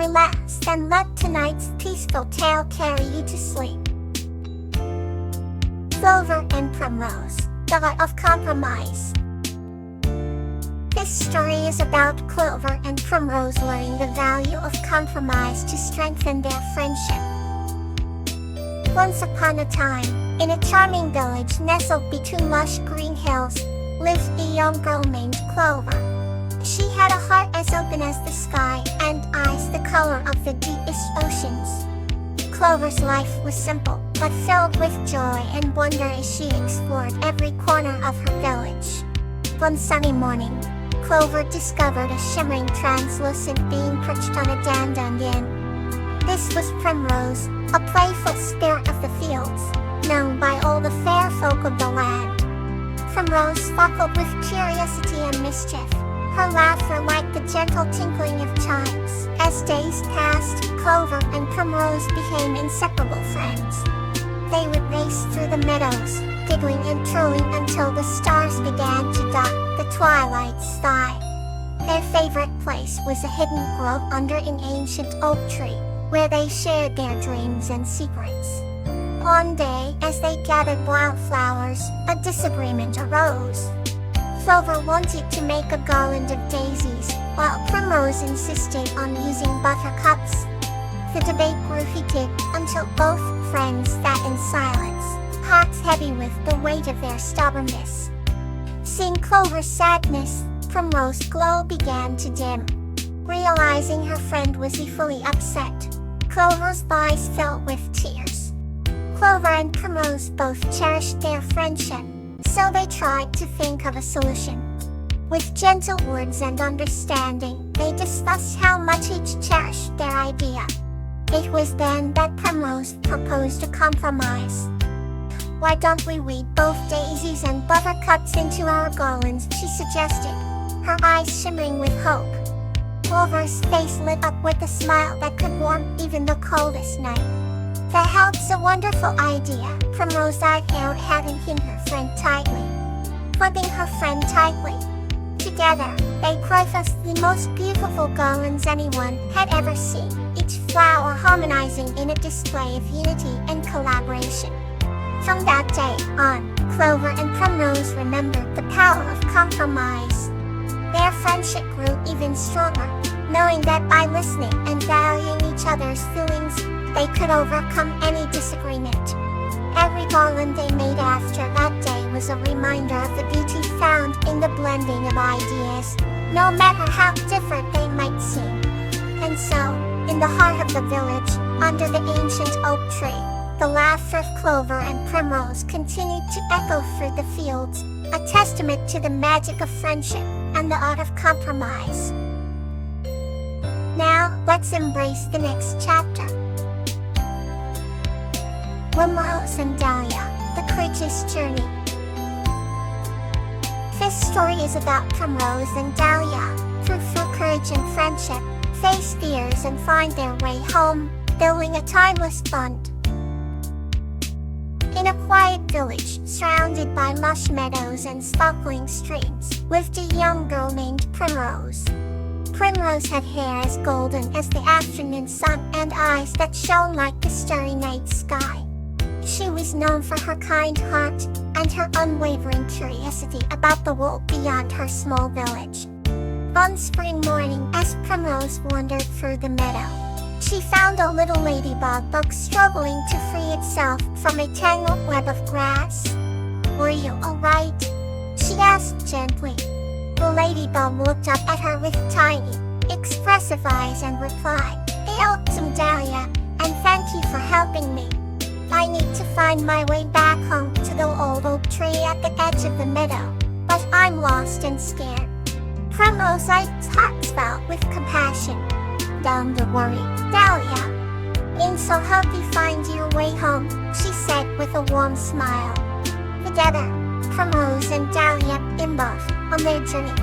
relax and let tonight's peaceful tale carry you to sleep. Clover and Primrose, the Art of Compromise. This story is about Clover and Primrose learning the value of compromise to strengthen their friendship. Once upon a time, in a charming village nestled between lush green hills, lived a young girl named Clover. She had a heart as open as the sky and eyes the color of the deepest oceans. Clover's life was simple, but filled with joy and wonder as she explored every corner of her village. One sunny morning, Clover discovered a shimmering translucent being perched on a dandelion. This was Primrose, a playful spirit of the fields, known by all the fair folk of the land. Primrose sparkled with curiosity and mischief, her laughter like the gentle tinkling of chimes. As days passed, Clover and Primrose became inseparable friends. They would race through the meadows, giggling and trolling until the stars began to dot the twilight sky. Their favorite place was a hidden grove under an ancient oak tree, where they shared their dreams and secrets. One day, as they gathered wildflowers, a disagreement arose. Clover wanted to make a garland of daisies, while Primrose insisted on using buttercups. The debate grew heated until both friends sat in silence, hearts heavy with the weight of their stubbornness. Seeing Clover's sadness, Primrose's glow began to dim. Realizing her friend was equally upset, Clover's eyes filled with tears. Clover and Primrose both cherished their friendship, so they tried to think of a solution. With gentle words and understanding, they discussed how much each cherished their idea. It was then that Primrose proposed a compromise. "Why don't we weave both daisies and buttercups into our garlands?" she suggested, her eyes shimmering with hope. Clover's face lit up with a smile that could warm even the coldest night. "That's a wonderful idea," Primrose eyed out having him her friend tightly. Hugging her friend tightly. Together, they crafted the most beautiful garlands anyone had ever seen, each flower harmonizing in a display of unity and collaboration. From that day on, Clover and Primrose remembered the power of compromise. Their friendship grew even stronger, knowing that by listening and valuing each other's feelings, they could overcome any disagreement. Every garland they made after that day was a reminder of the beauty found in the blending of ideas, no matter how different they might seem. And so, in the heart of the village, under the ancient oak tree, the laughter of Clover and Primrose continued to echo through the fields, a testament to the magic of friendship and the art of compromise. Now, let's embrace the next chapter. Primrose and Dahlia, the courageous journey. This story is about Primrose and Dahlia, who through courage and friendship, face fears and find their way home, building a timeless bond. In a quiet village, surrounded by lush meadows and sparkling streams, lived a young girl named Primrose. Primrose had hair as golden as the afternoon sun and eyes that shone like the starry night sky. She was known for her kind heart and her unwavering curiosity about the world beyond her small village. One spring morning, as Primrose wandered through the meadow, she found a little ladybug struggling to free itself from a tangled web of grass. "Were you all right?" she asked gently. The ladybug looked up at her with tiny, expressive eyes and replied, "Welcome, Dahlia, and thank you for helping me. I need to find my way back home to the old oak tree at the edge of the meadow, but I'm lost and scared." Primrose's heart felt with compassion. "Don't worry, Dahlia. And so help you find your way home," she said with a warm smile. Together, Primrose and Dahlia embarked on their journey.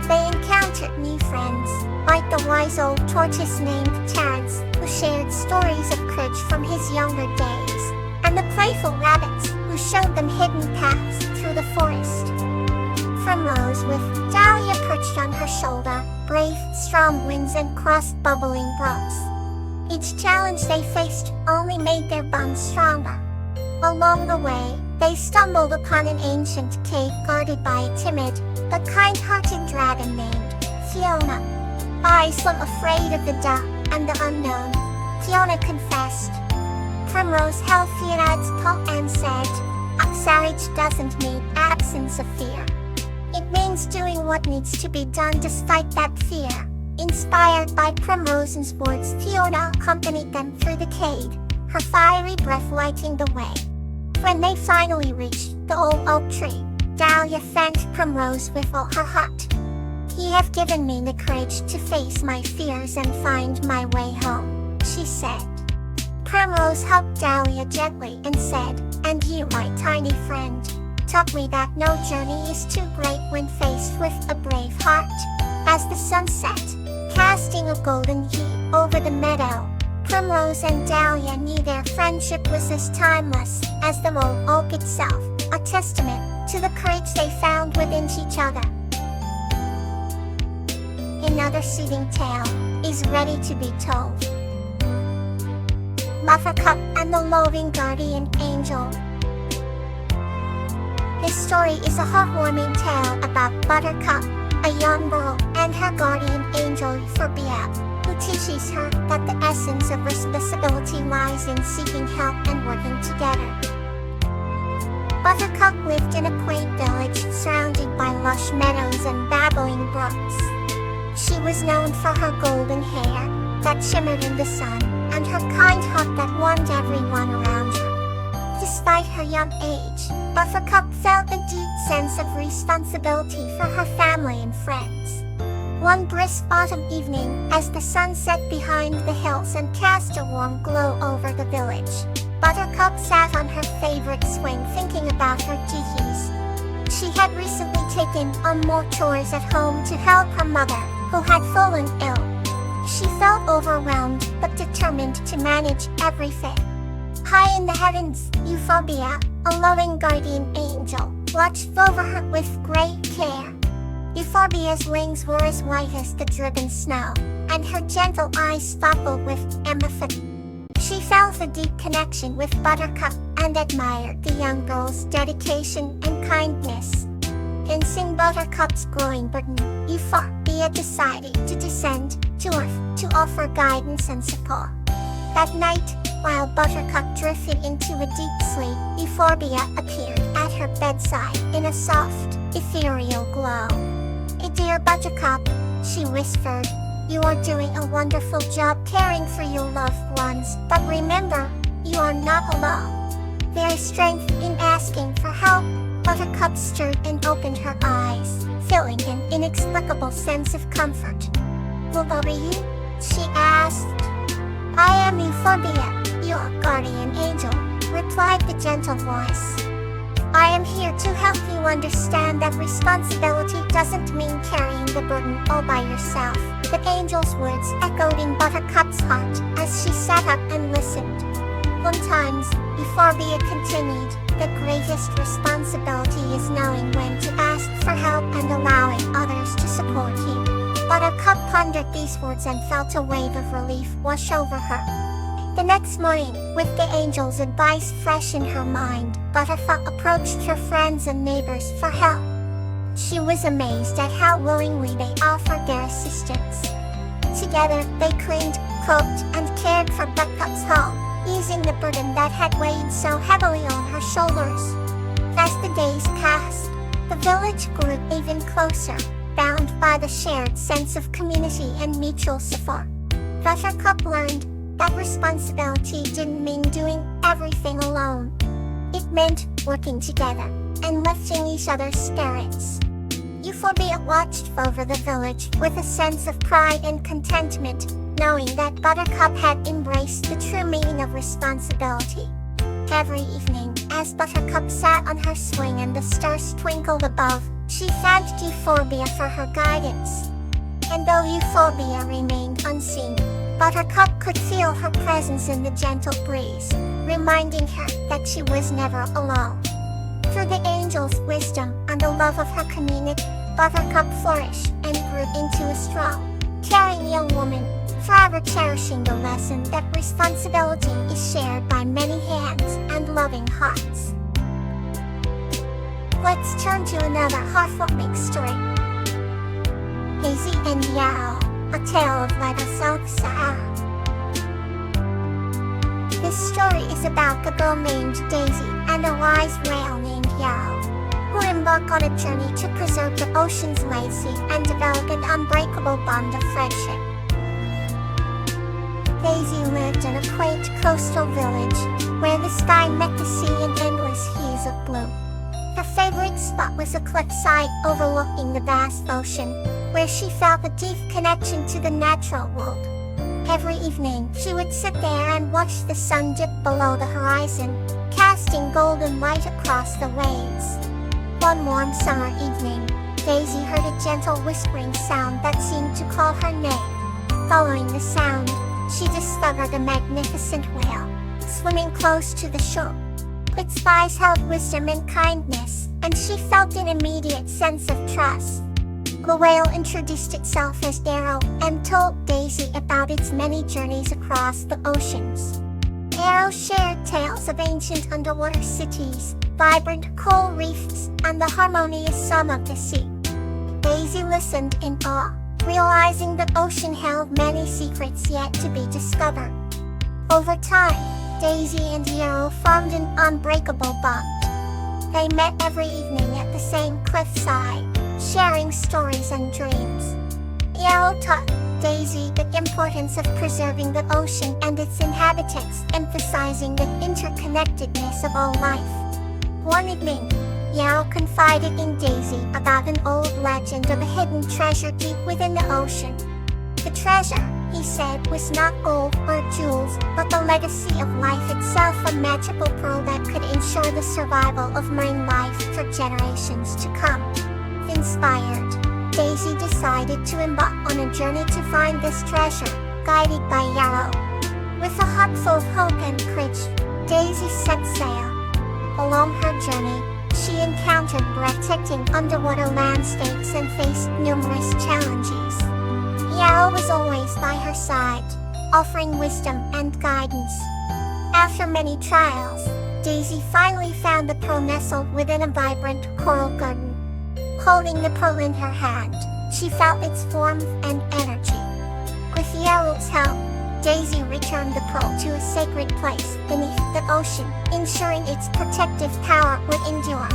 They encountered new friends, like the wise old tortoise named Terence, who shared stories of courage from his younger days, and the playful rabbits, who showed them hidden paths through the forest. Primrose, with Dahlia perched on her shoulder, braved strong winds and crossed bubbling brooks. Each challenge they faced only made their bonds stronger. Along the way, they stumbled upon an ancient cave guarded by a timid but kind-hearted dragon named Fiona. "I am afraid of the dark and the unknown," Fiona confessed. Primrose held Fiona's paw and said, "Courage doesn't mean absence of fear. It means doing what needs to be done despite that fear." Inspired by Primrose's words, Fiona accompanied them through the cave, her fiery breath lighting the way. When they finally reached the old oak tree, Dahlia thanked Primrose with all her heart. "You have given me the courage to face my fears and find my way home," she said. Primrose hugged Dahlia gently and said, "And you, my tiny friend, taught me that no journey is too great when faced with a brave heart." As the sun set, casting a golden heat over the meadow, Primrose and Dahlia knew their friendship was as timeless as the old oak itself, a testament to the courage they found within each other. Another soothing tale is ready to be told. Buttercup and the Loving Guardian Angel. This story is a heartwarming tale about Buttercup, a young girl, and her guardian angel Euphorbia, who teaches her that the essence of responsibility lies in seeking help and working together. Buttercup lived in a quaint village surrounded by lush meadows and babbling brooks. She was known for her golden hair that shimmered in the sun, and her kind heart that warmed everyone around her. Despite her young age, Buttercup felt a deep sense of responsibility for her family and friends. One brisk autumn evening, as the sun set behind the hills and cast a warm glow over the village, Buttercup sat on her favorite swing thinking about her duties. She had recently taken on more chores at home to help her mother, who had fallen ill. She felt overwhelmed but determined to manage everything. High in the heavens, Euphorbia, a loving guardian angel, watched over her with great care. Euphorbia's wings were as white as the driven snow, and her gentle eyes sparkled with empathy. She felt a deep connection with Buttercup and admired the young girl's dedication and kindness. Sensing Buttercup's growing burden, Euphorbia decided to descend to earth to offer guidance and support. That night, while Buttercup drifted into a deep sleep, Euphorbia appeared at her bedside in a soft, ethereal glow. "Dear Buttercup," she whispered, "you are doing a wonderful job caring for your loved ones, but remember, you are not alone. There is strength in asking for help." Buttercup stirred and opened her eyes, feeling an inexplicable sense of comfort. "Who are you?" she asked. "I am Euphorbia, your guardian angel," replied the gentle voice. "I am here to help you understand that responsibility doesn't mean carrying the burden all by yourself." The angel's words echoed in Buttercup's heart as she sat up and listened. Sometimes, Euphorbia continued, the greatest responsibility is knowing when to ask for help and allowing others to support you. Buttercup pondered these words and felt a wave of relief wash over her. The next morning, with the angel's advice fresh in her mind, Buttercup approached her friends and neighbors for help. She was amazed at how willingly they offered their assistance. Together, they cleaned, cooked, and cared for Buttercup's home, easing the burden that had weighed so heavily on her shoulders. As the days passed, the village grew even closer, bound by the shared sense of community and mutual support. Buttercup learned that responsibility didn't mean doing everything alone. It meant working together and lifting each other's spirits. Euphorbia watched over the village with a sense of pride and contentment, knowing that Buttercup had embraced the true meaning of responsibility. Every evening, as Buttercup sat on her swing and the stars twinkled above, she thanked Euphorbia for her guidance. And though Euphorbia remained unseen, Buttercup could feel her presence in the gentle breeze, reminding her that she was never alone. Through the angel's wisdom and the love of her community, Buttercup flourished and grew into a strong, caring young woman, forever cherishing the lesson that responsibility is shared by many hands and loving hearts. Let's turn to another heartwarming story. Daisy and Yao, a tale of Let Us Out Sarah. This story is about a girl named Daisy and a wise whale named Yao, who embark on a journey to preserve the ocean's legacy and develop an unbreakable bond of friendship. Daisy lived in a quaint coastal village, where the sky met the sea in endless hues of blue. Her favorite spot was a cliffside overlooking the vast ocean, where she felt a deep connection to the natural world. Every evening, she would sit there and watch the sun dip below the horizon, casting golden light across the waves. One warm summer evening, Daisy heard a gentle whispering sound that seemed to call her name. Following the sound, she discovered a magnificent whale, swimming close to the shore. Its eyes held wisdom and kindness, and she felt an immediate sense of trust. The whale introduced itself as Arrow and told Daisy about its many journeys across the oceans. Arrow shared tales of ancient underwater cities, vibrant coral reefs, and the harmonious sum of the sea. Daisy listened in awe, realizing the ocean held many secrets yet to be discovered. Over time, Daisy and Arrow formed an unbreakable bond. They met every evening at the same cliffside, sharing stories and dreams. Arrow taught Daisy the importance of preserving the ocean and its inhabitants, emphasizing the interconnectedness of all life. One evening, Yao confided in Daisy about an old legend of a hidden treasure deep within the ocean. The treasure, he said, was not gold or jewels, but the legacy of life itself, a magical pearl that could ensure the survival of marine life for generations to come. Inspired, Daisy decided to embark on a journey to find this treasure, guided by Yarrow. With a heart full of hope and courage, Daisy set sail. Along her journey, she encountered breathtaking underwater landscapes and faced numerous challenges. Yarrow was always by her side, offering wisdom and guidance. After many trials, Daisy finally found the pearl nestled within a vibrant coral garden. Holding the pearl in her hand, she felt its warmth and energy. With Yarrow's help, Daisy returned the pearl to a sacred place beneath the ocean, ensuring its protective power would endure.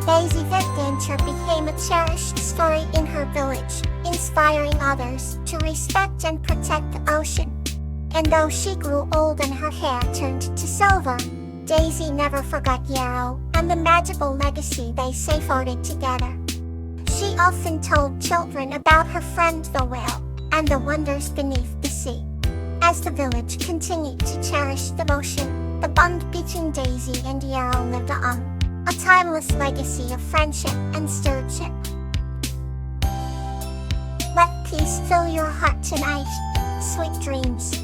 Daisy's adventure became a cherished story in her village, inspiring others to respect and protect the ocean. And though she grew old and her hair turned to silver, Daisy never forgot Yarrow and the magical legacy they safeguarded together. She often told children about her friend the whale and the wonders beneath the sea. As the village continued to cherish the ocean, the bond between Daisy and Yarrow lived on, a timeless legacy of friendship and stewardship. Let peace fill your heart tonight. Sweet dreams.